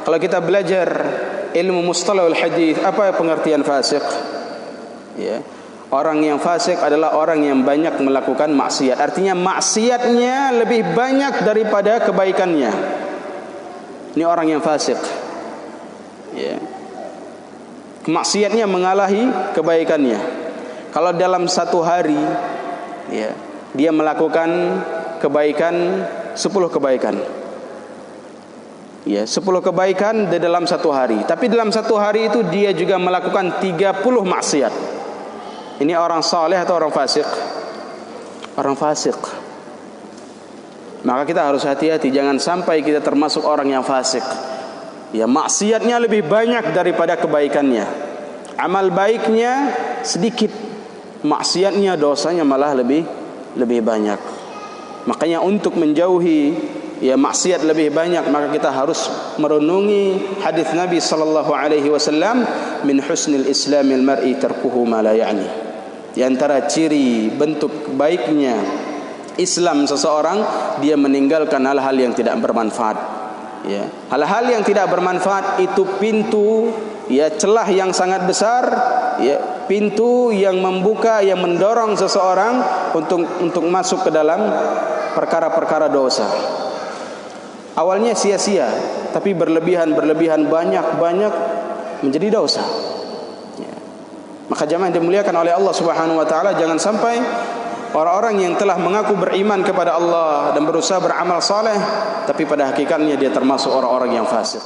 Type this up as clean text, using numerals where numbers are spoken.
Kalau kita belajar ilmu mustalahul hadis, apa pengertian fasik? Ya. Orang yang fasik adalah orang yang banyak melakukan maksiat. Artinya maksiatnya lebih banyak daripada kebaikannya. Ini orang yang fasik. Ya. Maksiatnya mengalahi kebaikannya. Kalau dalam satu hari, ya, dia melakukan kebaikan 10 kebaikan. Ya, 10 kebaikan di dalam satu hari. Tapi dalam satu hari itu dia juga melakukan 30 maksiat. Ini orang saleh atau orang fasik? Orang fasik. Maka kita harus hati-hati, jangan sampai kita termasuk orang yang fasik. Ya, maksiatnya lebih banyak daripada kebaikannya. Amal baiknya sedikit, maksiatnya, dosanya malah lebih banyak. Makanya untuk menjauhi ya maksiat lebih banyak, maka kita harus merenungi hadis Nabi sallallahu alaihi wasallam, min husnil islamil mar'i tarkuhu ma la ya'ni. Di antara ciri bentuk baiknya Islam seseorang, dia meninggalkan hal-hal yang tidak bermanfaat. Ya, hal-hal yang tidak bermanfaat itu pintu, ya, celah yang sangat besar, ya, pintu yang membuka, yang mendorong seseorang untuk masuk ke dalam perkara-perkara dosa. Awalnya sia-sia, tapi berlebihan banyak menjadi dosa. Ya. Maka jamaah yang dimuliakan oleh Allah Subhanahu wa taala, jangan sampai orang-orang yang telah mengaku beriman kepada Allah dan berusaha beramal saleh, tapi pada hakikatnya dia termasuk orang-orang yang fasik.